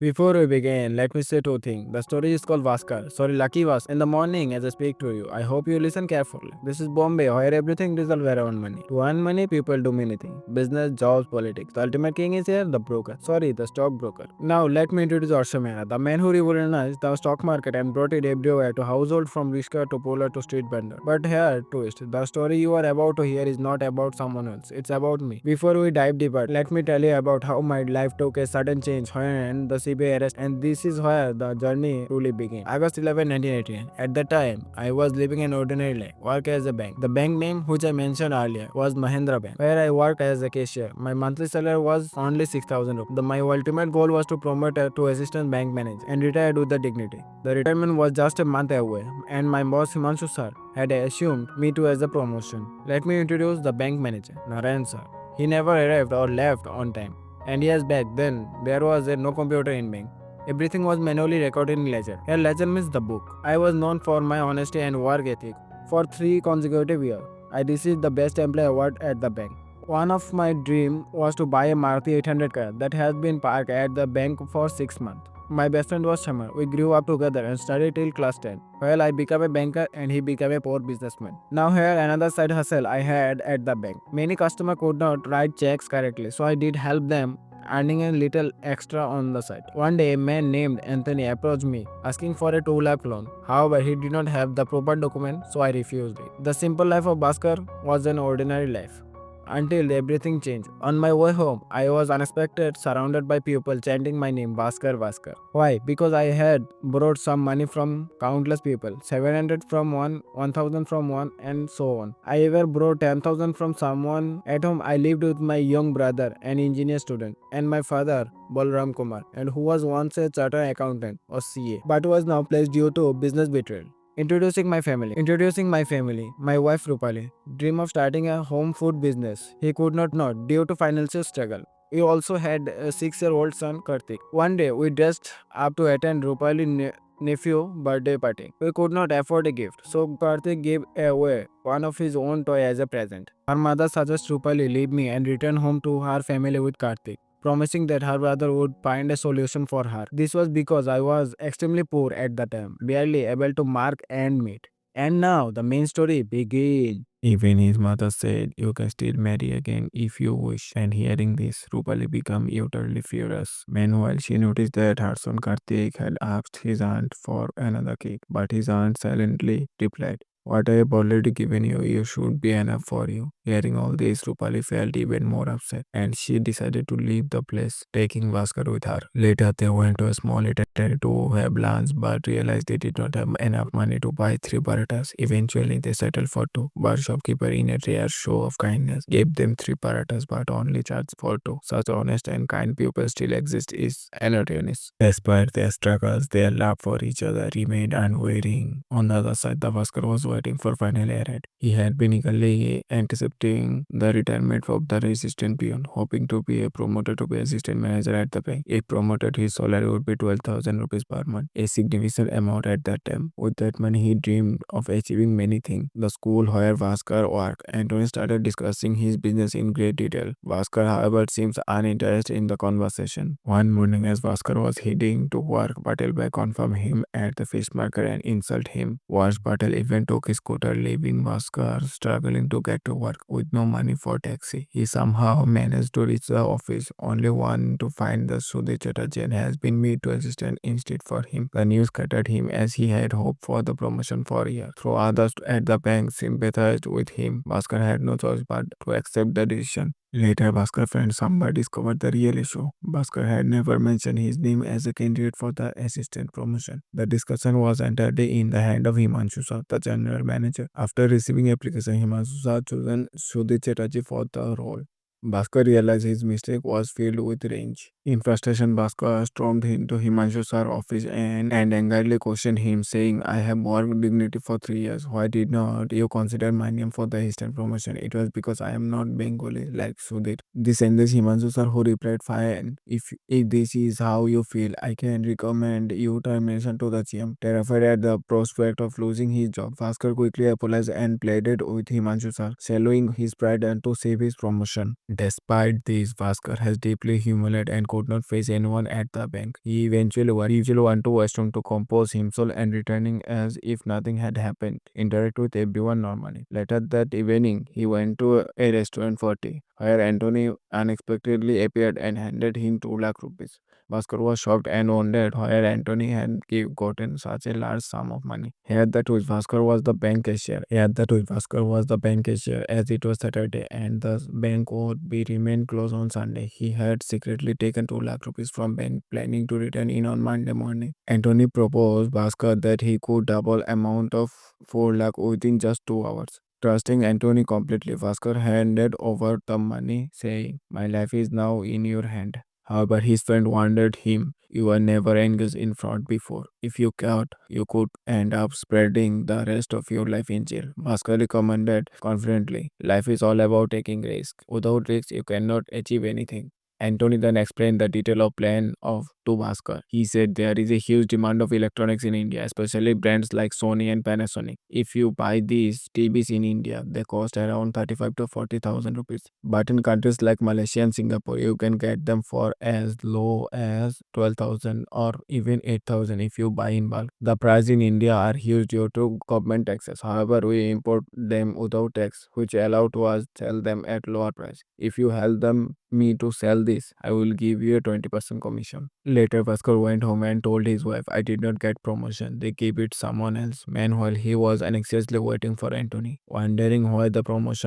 Before we begin, let me say two things. The story is called Vaskar. Sorry, Lucky Vas. In the morning, as I speak to you, I hope you listen carefully. This is Bombay, where everything resolves around money. To earn money, people do many things: business, jobs, politics. The ultimate king is here, the broker. Sorry, the stockbroker. Now, let me introduce Arshamena, the man who revolutionized the stock market and brought it everywhere to household from rickshaw to polar to street vendor. But here, twist. The story you are about to hear is not about someone else. It's about me. Before we dive deeper, let me tell you about how my life took a sudden change when the CBI arrest, and this is where the journey truly began. August 11, 1989. At that time, I was living an ordinary life, work as a bank. The bank name which I mentioned earlier was Mahendra Bank, where I worked as a cashier. My monthly salary was only 6,000 rupees. My ultimate goal was to promote to assistant bank manager and retire with the dignity. The retirement was just a month away, and my boss Himanshu sir had assumed me to as a promotion. Let me introduce the bank manager, Narayan sir. He never arrived or left on time. And years back then, there was no computer in bank. Everything was manually recorded in ledger. Here ledger means the book. I was known for my honesty and work ethic. For 3 consecutive years, I received the best employee award at the bank. One of my dream was to buy a Maruti 800 car that has been parked at the bank for 6 months. My best friend was Shamar. We grew up together and studied till class 10. Well, I became a banker and he became a poor businessman. Now here another side hustle I had at the bank. Many customers could not write checks correctly, so I did help them, earning a little extra on the side. One day, a man named Anthony approached me asking for a 2 lakh loan. However, he did not have the proper document, so I refused it. The simple life of Bhaskar was an ordinary life until everything changed. On my way home, I was unexpected surrounded by people chanting my name, Baskar Baskar. Why? Because I had borrowed some money from countless people, 700 from one, 1000 from one, and so on. I ever borrowed 10,000 from someone. At home, I lived with my young brother, an engineer student, and my father, Balram Kumar, and who was once a chartered accountant or CA, but was now placed due to business betrayal. Introducing my family. Introducing my family. My wife Rupali dream of starting a home food business. He could not due to financial struggle. We also had a 6-year-old son Karthik. One day we dressed up to attend Rupali nephew birthday party. We could not afford a gift, so Karthik gave away one of his own toy as a present. Her mother suggested Rupali leave me and return home to her family with Karthik, promising that her brother would find a solution for her. This was because I was extremely poor at the time, barely able to mark and meet. And now the main story begins. Even his mother said, "You can still marry again if you wish." And hearing this, Rupali became utterly furious. Meanwhile, she noticed that her son Karthik had asked his aunt for another cake, but his aunt silently replied, "What I have already given you, you should be enough for you." Hearing all this, Rupali felt even more upset, and she decided to leave the place, taking Bhaskar with her. Later, they went to a small eatery to have lunch, but realized they did not have enough money to buy 3 paratas. Eventually, they settled for two, but shopkeeper, in a rare show of kindness, gave them 3 paratas, but only charged for two. Such honest and kind people still exist is an irony. Despite their struggles, their love for each other remained unwavering. On the other side, the Bhaskar was waiting for final errand. He had been eagerly anticipating the retirement of the assistant peon, hoping to be promoted to be assistant manager at the bank. If promoted, his salary would be 12,000 rupees per month, a significant amount at that time. With that money, he dreamed of achieving many things. The school where Bhaskar worked, Anthony started discussing his business in great detail. Bhaskar, however, seems uninterested in the conversation. One morning, as Bhaskar was heading to work, Patel Bhai confronted him at the fish market and insulted him. Worse, Patel even took his scooter, leaving Bhaskar struggling to get to work with no money for taxi. He somehow managed to reach the office, only one to find that Sudhir Chatterjee has been made to assistant instead for him. The news scattered him as he had hoped for the promotion for a year. Though others at the bank sympathized with him, Bhaskar had no choice but to accept the decision. Later, Bhaskar friend Samba discovered the real issue. Bhaskar had never mentioned his name as a candidate for the assistant promotion. The discussion was entirely in the hand of Himanshu Shah, the general manager. After receiving application, Himanshu Shah chosen Sudhir Chatterjee for the role. Bhaskar realized his mistake was filled with rage. In frustration, Bhaskar stormed into Himanshu Sar's office and angrily questioned him, saying, "I have worked dignity for 3 years. Why did not you consider my name for the assistant promotion? It was because I am not Bengali like Sudhir." This enraged Himanshu Sar, who replied, "Fine, if this is how you feel, I can recommend you termination to the GM." Terrified at the prospect of losing his job, Bhaskar quickly apologized and pleaded with Himanshu Sar, swallowing his pride and to save his promotion. Despite this, Bhaskar has deeply humiliated and could not face anyone at the bank. He eventually went to washroom to compose himself and returning as if nothing had happened, interact with everyone normally. Later that evening, he went to a restaurant for tea, where Anthony unexpectedly appeared and handed him 2 lakh rupees. Bhaskar was shocked and wondered where Anthony had gotten such a large sum of money. Here the twist, Bhaskar was the bank cashier. As it was Saturday and the bank would be remain closed on Sunday. He had secretly taken 2 lakh rupees from bank, planning to return in on Monday morning. Anthony proposed Bhaskar that he could double amount of 4 lakh within just 2 hours. Trusting Anthony completely, Bhaskar handed over the money, saying, "My life is now in your hand." However, his friend warned him, "You were never engaged in fraud before. If you caught, you could end up spreading the rest of your life in jail." Bhaskar recommended confidently, "Life is all about taking risks. Without risks, you cannot achieve anything." Anthony then explained the detail of plan of to Bhaskar. He said there is a huge demand of electronics in India, especially brands like Sony and Panasonic. If you buy these TVs in India, they cost around 35 to 40,000 rupees. But in countries like Malaysia and Singapore, you can get them for as low as 12,000 or even 8,000 if you buy in bulk. The price in India are huge due to government taxes. However, we import them without tax, which allow to us sell them at lower price. If you help them me to sell this, I will give you a 20% commission. Later, Bhaskar went home and told his wife, "I did not get promotion. They gave it someone else." Meanwhile, he was anxiously waiting for Anthony, wondering why the promised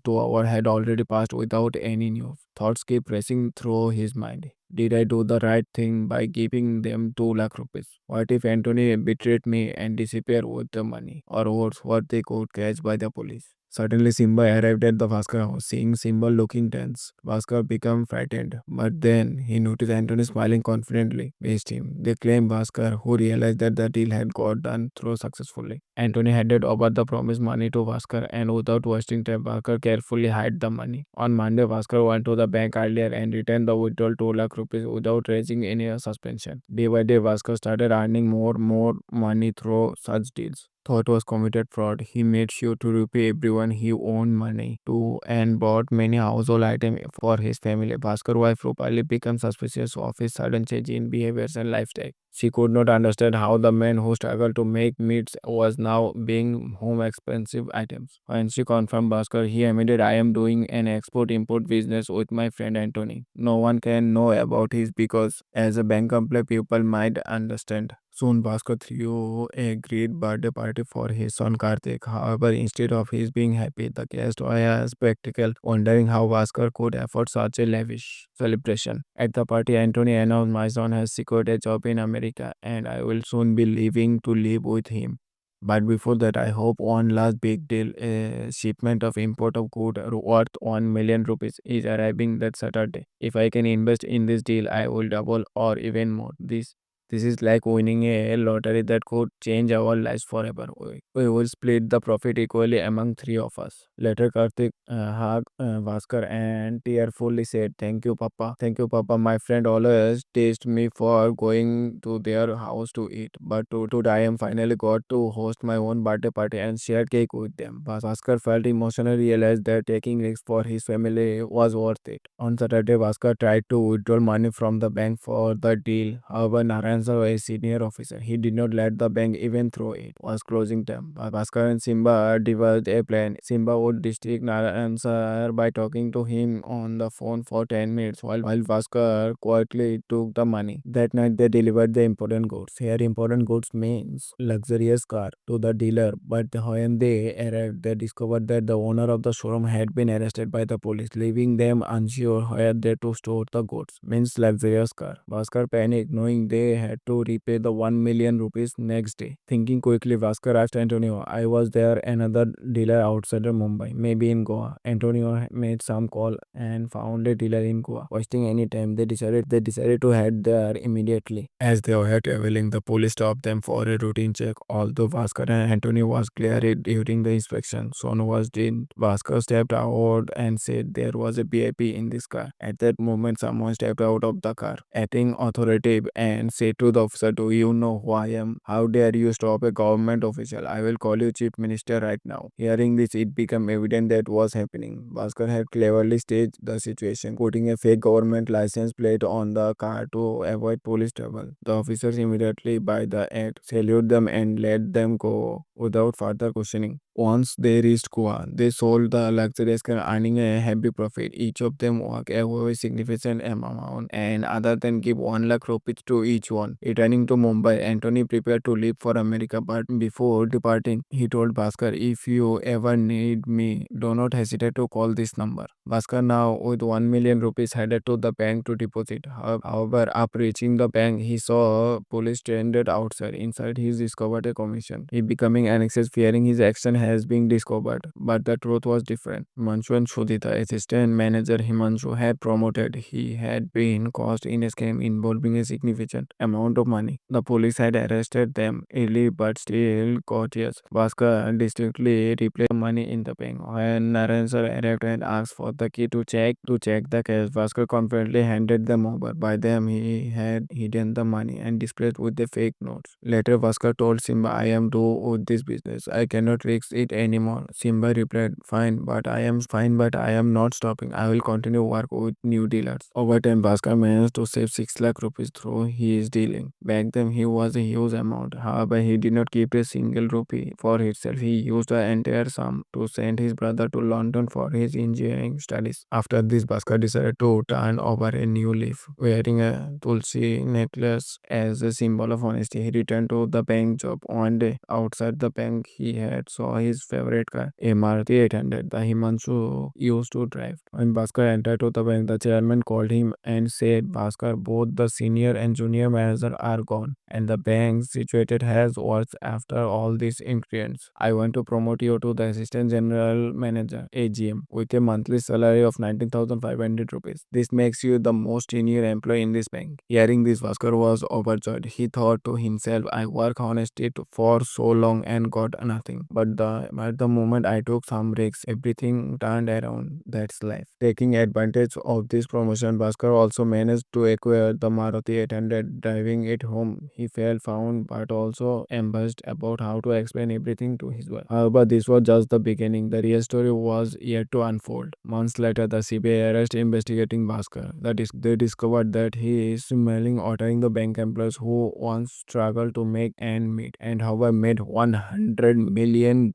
2 hours had already passed without any news. Thoughts kept racing through his mind. Did I do the right thing by giving them 2 lakh rupees? What if Anthony betrayed me and disappeared with the money? Or worse, what they could catch by the police? Suddenly, Simba arrived at the Bhaskar house. Seeing Simba looking tense, Bhaskar became frightened. But then he noticed Anthony smiling confidently. Faced him. They claimed Bhaskar, who realized that the deal had got done through successfully. Anthony handed over the promised money to Bhaskar, and without wasting time, Bhaskar carefully hid the money. On Monday, Bhaskar went to the bank earlier and returned the withdrawal 2 lakh rupees without raising any suspension. Day by day, Bhaskar started earning more money through such deals. Thought was committed fraud. He made sure to repay everyone he owed money to and bought many household items for his family. Bhaskar wife Rupali became suspicious of his sudden change in behaviors and lifestyle. She could not understand how the man who struggled to make meats was now being home expensive items. When she confirmed Bhaskar, he admitted, "I am doing an export-import business with my friend Anthony. No one can know about his because as a bank employee people might understand." Soon Bhaskar threw a great birthday party for his son Karthik. However, instead of his being happy, the guests were spectacle, wondering how Bhaskar could afford such a lavish celebration. At the party, Anthony announced, "My son has secured a job in America and I will soon be leaving to live with him. But before that, I hope one last big deal, a shipment of import of good worth 1 million rupees is arriving that Saturday. If I can invest in this deal, I will double or even more. This is like winning a lottery that could change our lives forever. We will split the profit equally among three of us." Later, Karthik hugged Bhaskar and tearfully said, "Thank you, Papa. Thank you, Papa. My friend always teased me for going to their house to eat. But today I am finally got to host my own birthday party and share cake with them." Bhaskar felt emotionally realized that taking risks for his family was worth it. On Saturday, Bhaskar tried to withdraw money from the bank for the deal. However, Narayan sir, a senior officer, he did not let the bank even through it was closing time. Bhaskar and Simba devised a plan. Simba would distract Narayan sir by talking to him on the phone for 10 minutes while Bhaskar quietly took the money. That night they delivered the important goods. Here important goods means luxurious car to the dealer, but when they arrived they discovered that the owner of the showroom had been arrested by the police, leaving them unsure where they to store the goods. Means luxurious car. Bhaskar panicked knowing they had to repay the 1 million rupees next day. Thinking quickly, Bhaskar asked Antonio, "I was there another dealer outside of Mumbai, maybe in Goa." Antonio made some call and found a dealer in Goa. Wasting any time, they decided to head there immediately. As they were traveling, the police stopped them for a routine check. Although Bhaskar and Antonio was cleared during the inspection, Sonu was didn't. Bhaskar stepped out and said there was a VIP in this car. At that moment, someone stepped out of the car, acting authoritative, and said to the officer, do you know who I am? How dare you stop a government official? I will call you chief minister right now. Hearing this, it became evident that was happening. Bhaskar had cleverly staged the situation, putting a fake government license plate on the car to avoid police trouble. The officers immediately, by the act, salute them and let them go without further questioning. Once they reached Goa, they sold the luxurious car, earning a heavy profit. Each of them walked away with significant amount, and other than give 1 lakh rupees to each one. Returning to Mumbai, Anthony prepared to leave for America, but before departing, he told Bhaskar, "If you ever need me, do not hesitate to call this number." Bhaskar, now with 1 million rupees, headed to the bank to deposit. However, upon reaching the bank, he saw police stranded outside. Inside, he discovered a commission. He becoming anxious, fearing his action has been discovered. But the truth was different. Himanshu and Shudita, assistant manager Himanshu, had promoted. He had been caught in a scam involving a significant amount of money. The police had arrested them early but still cautious. Bhaskar distinctly replayed the money in the bank. When Narayan sir arrived and asked for the key to check the cash, Bhaskar confidently handed them over. By them he had hidden the money and displayed with the fake notes. Later Bhaskar told Simba, "I am through with this business. I cannot risk it anymore." Simba replied, fine, but I am not stopping. I will continue work with new dealers. Over time, Bhaskar managed to save 6 lakh rupees through his dealing. Back then, he was a huge amount. However, he did not keep a single rupee for himself. He used the entire sum to send his brother to London for his engineering studies. After this, Bhaskar decided to turn over a new leaf. Wearing a tulsi necklace as a symbol of honesty, he returned to the bank job. One day, outside the bank, he had saw his favorite car, a Maruti 800, the Himanshu used to drive. When Bhaskar entered to the bank, the chairman called him and said, "Bhaskar, both the senior and junior manager are gone, and the bank situated has worse after all these incidents. I want to promote you to the assistant general manager, AGM, with a monthly salary of 19,500 rupees. This makes you the most senior employee in this bank." Hearing this, Bhaskar was overjoyed. He thought to himself, "I work honestly for so long and got nothing. But the moment I took some risks, everything turned around. That's life." Taking advantage of this promotion, Bhaskar also managed to acquire the Maruti 800. Driving it home, he felt found but also embarrassed about how to explain everything to his wife. However, this was just the beginning. The real story was yet to unfold. Months later, the CBI arrested investigating Bhaskar. They discovered that he is smuggling, ordering the bank employees who once struggled to make ends meet, and however made $100 million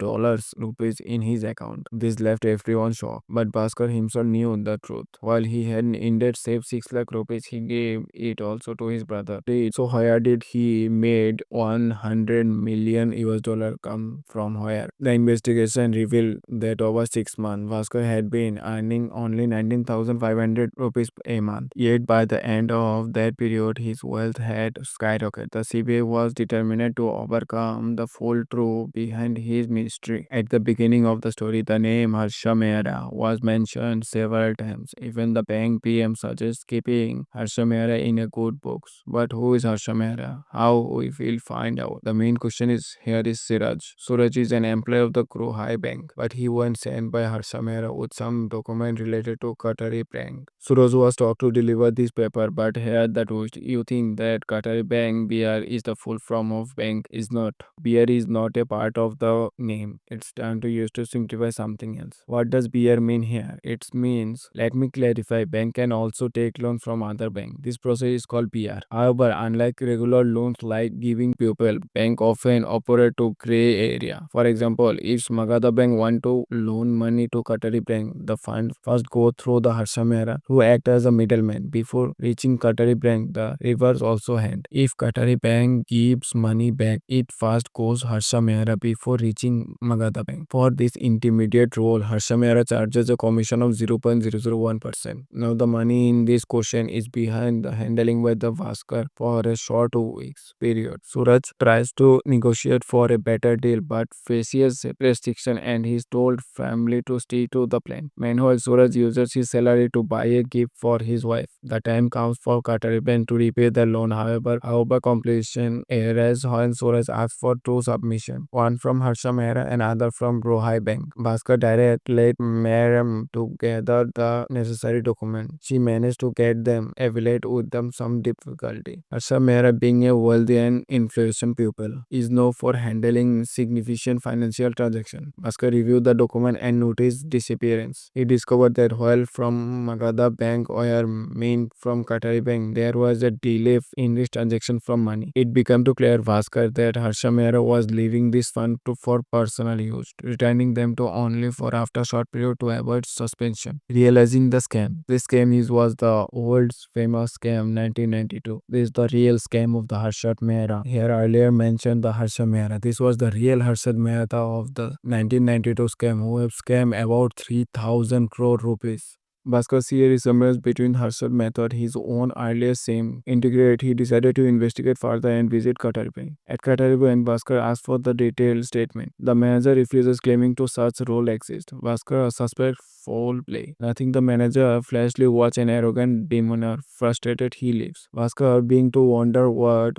rupees in his account. This left everyone shocked, but Bhaskar himself knew the truth. While he had indeed saved 6 lakh rupees, he gave it also to his brother. So where did he made 100 million US dollar come from? Where? The investigation revealed that over 6 months, Bhaskar had been earning only 19,500 rupees a month. Yet by the end of that period, his wealth had skyrocketed. The CBI was determined to overcome the full truth behind his mystery. At the beginning of the story, the name Harsha Mehra was mentioned several times. Even the bank PM suggests keeping Harsha Mehra in a good books. But who is Harsha Mehra? How we will find out. The main question is here is Siraj. Suraj is an employee of the Crew High Bank, but he was sent by Harsha Mehra with some document related to Qatari bank. Suraj was taught to deliver this paper, but here the twist. You think that Qatari Bank BR is the full form of bank, is not. BR is not a part of the name. It's turned to use to simplify something else. What does BR mean here? It means, let me clarify, bank can also take loan from other bank. This process is called BR. However, unlike regular loans like giving people, bank often operate to gray area. For example, if Magadha Bank want to loan money to Qatari Bank, the fund first go through the Harsha Mehra, who act as a middleman. Before reaching Qatari Bank, the reverse also hand. If Qatari Bank gives money back, it first goes Harsha Mehra before reaching Magadha Bank. For this intermediate role, Harsha Mehra charges a commission of 0.001%. Now the money in this question is behind the handling by the Bhaskar for a short 2 weeks period. Suraj tries to negotiate for a better deal but faces restriction and he told family to stick to the plan. Meanwhile, Suraj uses his salary to buy a gift for his wife. The time comes for Qatari Bank to repay the loan. However, completion arises when Suraj asks for two submissions, one from Harsha Mehra another from Rohai Bank. Bhaskar direct led Miriam to gather the necessary documents. She managed to get them, evaluate with them some difficulty. Harsha Mehra, being a wealthy and influential pupil, is known for handling significant financial transactions. Bhaskar reviewed the document and noticed disappearance. He discovered that while from Magadha Bank or meant from Qatari Bank, there was a delay in this transaction from money. It became to clear Bhaskar that Harsha Mehra was leaving this fund for personal use, returning them to only for after short period to avoid suspension. Realizing the scam. This scam was the world's famous scam 1992. This is the real scam of the Harshad Mehra. Here earlier mentioned the Harsha Mehra. This was the real Harshad Mehta of the 1992 scam who have scammed about 3000 crore rupees. Bhaskar here is summarized between Harshad method, his own earlier same integrate. He decided to investigate further and visit Katarbi. At Katarbi, and Bhaskar asked for the detailed statement. The manager refuses, claiming to such role exist. Bhaskar suspect foul play. Nothing the manager flashly watch an arrogant demeanor. Frustrated he leaves. Bhaskar begins to wonder what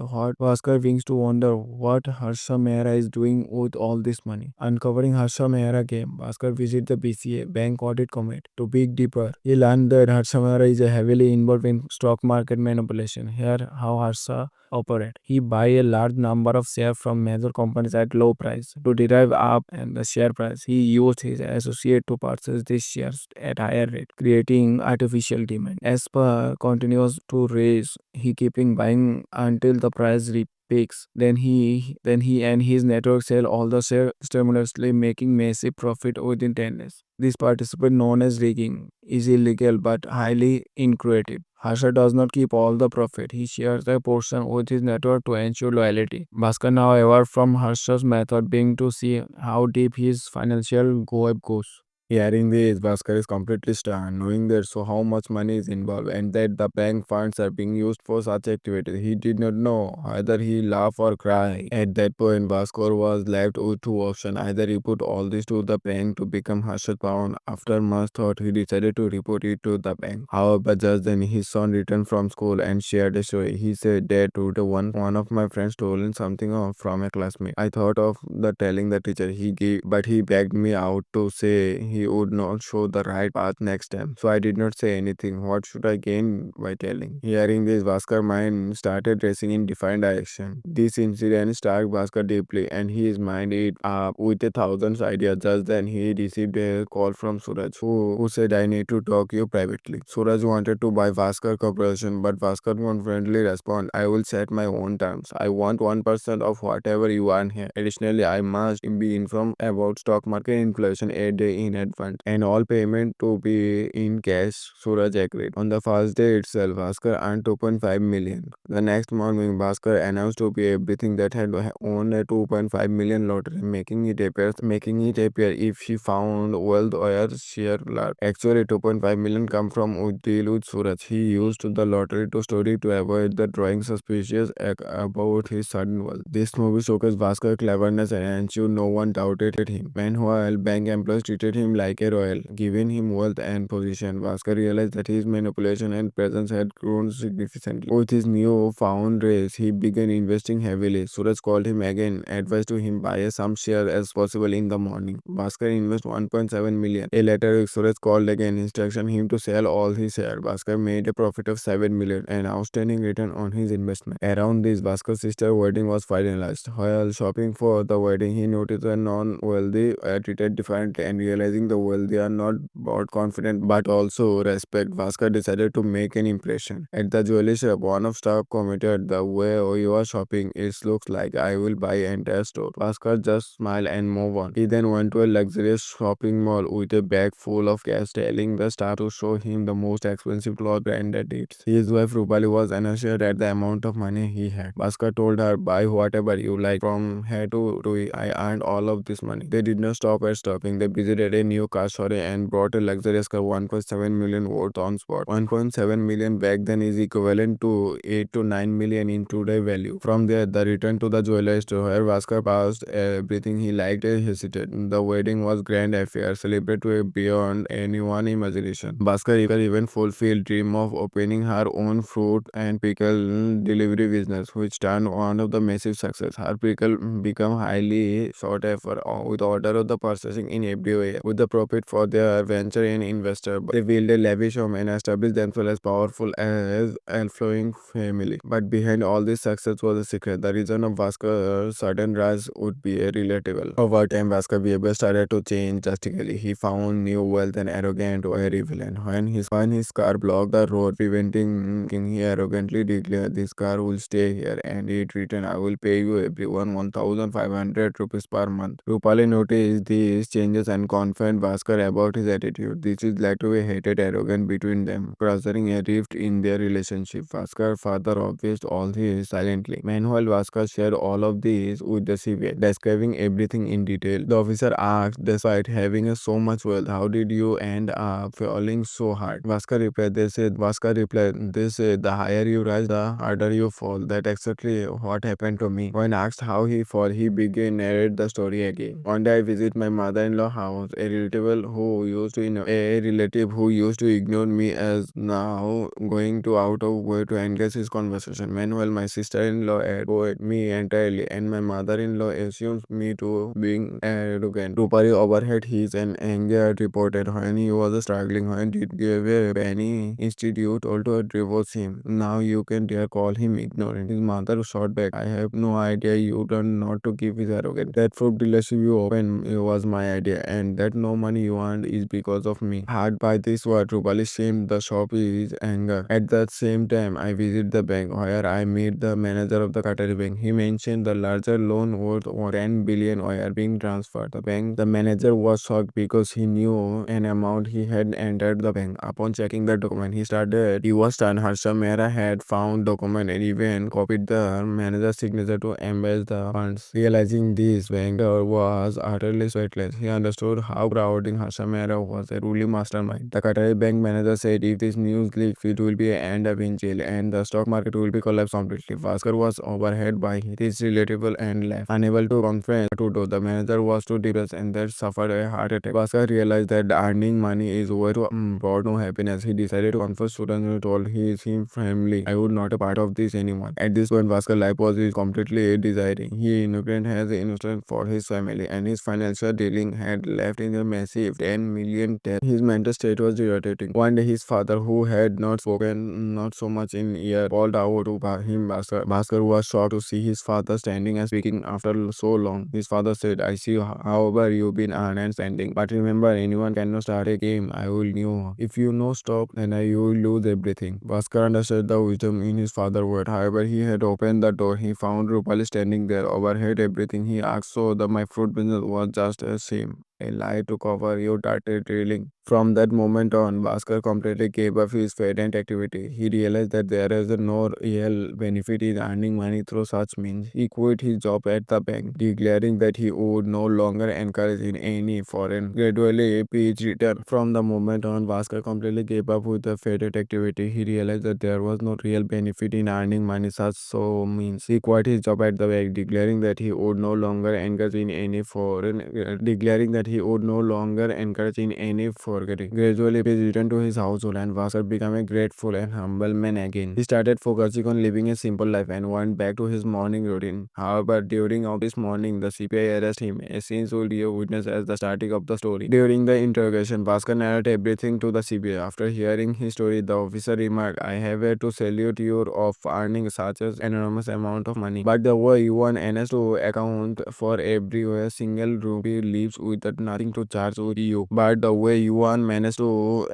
Harsha Mehra is doing with all this money. Uncovering Harsha Mehra game, Bhaskar visit the BCA Bank Audit Committee to dig deeper. He learned that Harsha Mehra is heavily involved in stock market manipulation. Here, how Harsha operate. He buy a large number of shares from major companies at low price to derive up and the share price. He used his associate to purchase these shares at higher rate, creating artificial demand. As per continues to raise, he keeping buying until the price peaks. Then he and his network sell all the shares stimulously, making massive profit within 10 days. This participant, known as rigging, is illegal but highly increative. Harsha does not keep all the profit. He shares a portion with his network to ensure loyalty. Bhaskar now aware from Harsha's method being to see how deep his financial web goes. Hearing this, Bhaskar is completely stunned, knowing that so how much money is involved and that the bank funds are being used for such activities. He did not know either he laugh or cry. At that point, Bhaskar was left with two options. Either he put all this to the bank to become Harshad Pound. After much thought, he decided to report it to the bank. However, just then his son returned from school and shared a story. He said, "Dad, today one of my friends stolen something from a classmate. I thought of the telling the teacher. But he begged me out to say he would not show the right path next time. So I did not say anything. What should I gain by telling?" Hearing this, Bhaskar mind started racing in different direction. This incident struck Bhaskar deeply, and his mind ate up with a thousand ideas. Just then he received a call from Suraj, who said, "I need to talk you privately." Suraj wanted to buy Bhaskar Corporation, but Bhaskar confidently responded, "I will set my own terms. I want 1% of whatever you earn here. Additionally, I must be informed about stock market inflation a day in advance, and all payment to be in cash." Suraj agreed. On the first day itself, Bhaskar earned 2.5 million. The next morning, Bhaskar announced to be everything that had won a 2.5 million lottery, making it appear if she found wealth or sheer luck. Actually, 2.5 million come from a deal with Suraj. He used the lottery to study to avoid the drawing suspicious about his sudden wealth. This movie showcased Bhaskar cleverness and ensured no one doubted him. Meanwhile, bank employees treated him like a royal, giving him wealth and position. Bhaskar realized that his manipulation and presence had grown significantly. With his new found raise, he began investing heavily. Suraj called him again, advised to him buy some share as possible in the morning. Bhaskar invested 1.7 million. A later, Suraj called again, instructing him to sell all his shares. Bhaskar made a profit of 7 million, an outstanding return on his investment. Around this, Bhaskar's sister's wedding was finalized. While shopping for the wedding, he noticed the non-wealthy are treated differently, and realizing the wealthy are not about confident but also respect, Bhaskar decided to make an impression. At the jewelry shop, one of staff commented, "The way you are shopping, it looks like I will buy an entire store." Bhaskar just smiled and moved on. He then went to a luxurious shopping mall with a bag full of cash, telling the staff to show him the most expensive cloth branded it. His wife Rupali was assured at the amount of money he had. Bhaskar told her, "Buy whatever you like from here to I earned all of this money." They did not stop at shopping. They visited a new car, sorry, and brought a luxurious car, 1.7 million worth on spot. 1.7 million back then is equivalent to 8 to 9 million in today value. From there, the return to the jeweler store where Vaskar passed everything he liked and hesitated. The wedding was grand affair, celebrated beyond anyone imagination. Bhaskar even fulfilled dream of opening her own fruit and pickle delivery business, which turned one of the massive success. Her pickle become highly sought after with order of the processing in every way. With the profit for their venture in investor, they built a lavish home and established themselves as powerful as and flowing family. But behind all this success was a secret. The reason of Vascar's sudden rise would be a relatable. Over time, Vascar's behavior started to change drastically. He found new wealth and arrogant or villain. When his car blocked the road, preventing him, he arrogantly declared, "This car will stay here," and it written, "I will pay you everyone 1,500 rupees per month." Rupali noticed these changes and confided Bhaskar about his attitude. This is led to a hated arrogance between them, causing a rift in their relationship. Bhaskar father observed all this silently. Meanwhile, Bhaskar shared all of this with the CBI, describing everything in detail. The officer asked, despite having so much wealth, how did you end up falling so hard? Bhaskar replied, they said, the higher you rise, the harder you fall. That exactly what happened to me. When asked how he fall, he began narrate the story again. One day I visit my mother-in-law house. A relative who used to ignore me as now going to out of way to engage his conversation. Meanwhile, my sister-in-law avoided me entirely, and my mother-in-law assumes me to being arrogant. Rupari overheard his and anger reported when he was struggling when did give a penny institute told to divorce him. Now you can dare call him ignorant. His mother shot back, I have no idea you done not to keep his arrogant. That fruit dealership you open was my idea, and that no money you want is because of me. Hard by this word, Rupali shamed the shop is anger. At the same time, I visit the bank where I meet the manager of the Qatari bank. He mentioned the larger loan worth 10 billion were being transferred. The manager was shocked because he knew an amount he had entered the bank. Upon checking the document, he was stunned. Harsha Mehra had found document and even copied the manager's signature to embellish the funds. Realizing this, banker was utterly sweatless. He understood how crowding Harsha Mehra was a truly mastermind. The Qatari bank manager said if this news leaks, it will be end up in jail and the stock market will be collapsed completely. Bhaskar was overheard by his relatable and left, unable to confront to do. The manager was too depressed and that suffered a heart attack. Bhaskar realized that earning money is way too brought no happiness. He decided to confess students and told his family, I would not a part of this anymore. At this point, Bhaskar life was completely desiring. He innocent has innocent for his family and his financial dealing had left in a massive 10 million debt. His mental state was deteriorating. One day his father, who had not spoken not so much in year, called out to him. Bhaskar was shocked to see his father standing and speaking after so long. His father said, I see however you've been earned and standing. But remember, anyone cannot start a game. I will know. If you no stop, then you will lose everything. Bhaskar understood the wisdom in his father's word. However, he had opened the door. He found Rupali standing there, overheard everything. He asked, so the my fruit business was just a shame. A lie to cover your dirty drilling. From that moment on, Bhaskar completely gave up his patent activity. He realized that there is no real benefit in earning money through such means. He quit his job at the bank, declaring that he would no longer encourage in any foreign. Gradually, page return. From the moment on, Bhaskar completely gave up with the patent activity. He realized that there was no real benefit in earning money such so means. He quit his job at the bank, declaring that he would no longer engage in any forgetting. Gradually, he returned to his household and Vaskar became a grateful and humble man again. He started focusing on living a simple life and went back to his morning routine. However, during of this morning, the CPI arrested him, a scene will be witnessed as the starting of the story. During the interrogation, Vaskar narrated everything to the CPI. After hearing his story, the officer remarked, I have to salute you of earning such an enormous amount of money. But the way you want NS to account for every single rupee leaves with nothing to charge with you. But the way you one managed to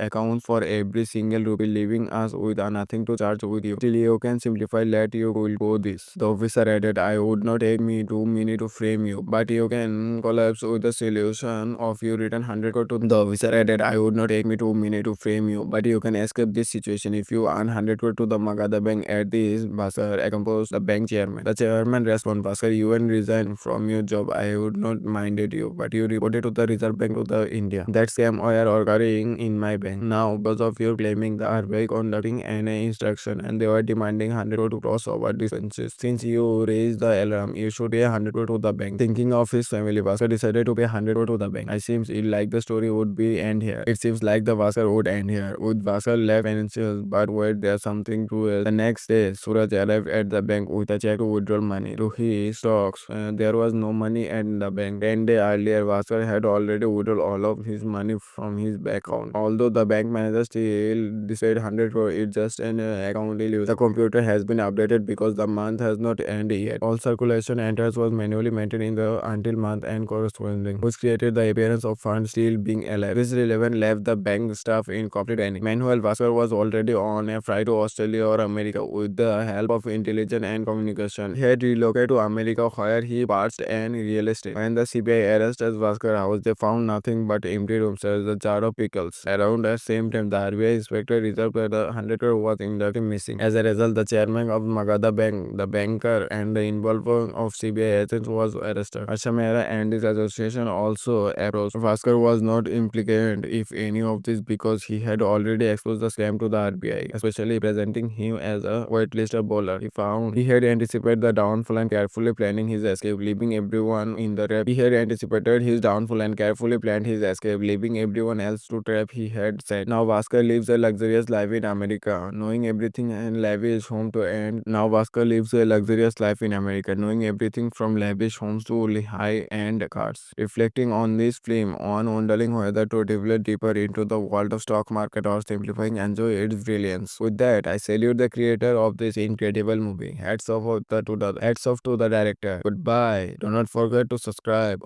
account for every single rupee, leaving us with nothing to charge with you. Still, you can simplify, let you will go this. The officer added, I would not take me 2 minutes to frame you, but you can collapse with the solution of you return 100 crore to the officer added, I would not take me 2 minutes to frame you, but you can escape this situation if you earn 100 crore to the Magadha bank at this. Baskar composed the bank chairman. The chairman responded, Baskar, you and resign from your job. I would not minded you, but you reported to the Reserve Bank to the India. That scam were occurring in my bank. Now, because of your claiming the RBI conducting an instruction and they were demanding 100 crore to cross over differences. Since you raised the alarm, you should pay 100 crore to the bank. Thinking of his family, Baskar decided to pay 100 crore to the bank. I seems it like the story would be end here. It seems like the Baskar would end here. With Baskar left financial, but wait, there's something to it. The next day, Suraj arrived at the bank with a check to withdraw money to his stocks. There was no money at the bank. 10 days earlier, Baskar had already withdrawn all of his money from his bank account. Although the bank manager still decided 100 crore, it's just an account illusion. The computer has been updated because the month has not ended yet. All circulation enters was manually maintained in the until month and corresponding, which created the appearance of funds still being alive. This relevant left the bank staff in complete panic. Meanwhile, Bhaskar was already on a flight to Australia or America with the help of intelligence and communication. He had relocated to America where he purchased an real estate. When the CBI arrested Bhaskar house, they found nothing but empty rooms as a jar of pickles. Around the same time, the RBI inspector reserved that the 100 crore was inducted missing. As a result, the chairman of Magadha Bank, the banker, and the involvement of CBI agents was arrested. Ashamera and his association also approached. Bhaskar was not implicated if any of this because he had already exposed the scam to the RBI, especially presenting him as a whitelisted bowler. He found he had anticipated the downfall and carefully planning his escape, leaving everyone in the trap. He had anticipated his downfall and carefully planned his escape, leaving everyone else to trap, he had said. Now Bhaskar lives a luxurious life in America, knowing everything and lavish home to end. Now Bhaskar lives a luxurious life in America, knowing everything from lavish homes to high-end cars. Reflecting on this film, on wondering whether to delve deeper into the world of stock market or simplifying enjoy its brilliance. With that, I salute the creator of this incredible movie. Hats off to the director. Goodbye. Do not forget to subscribe.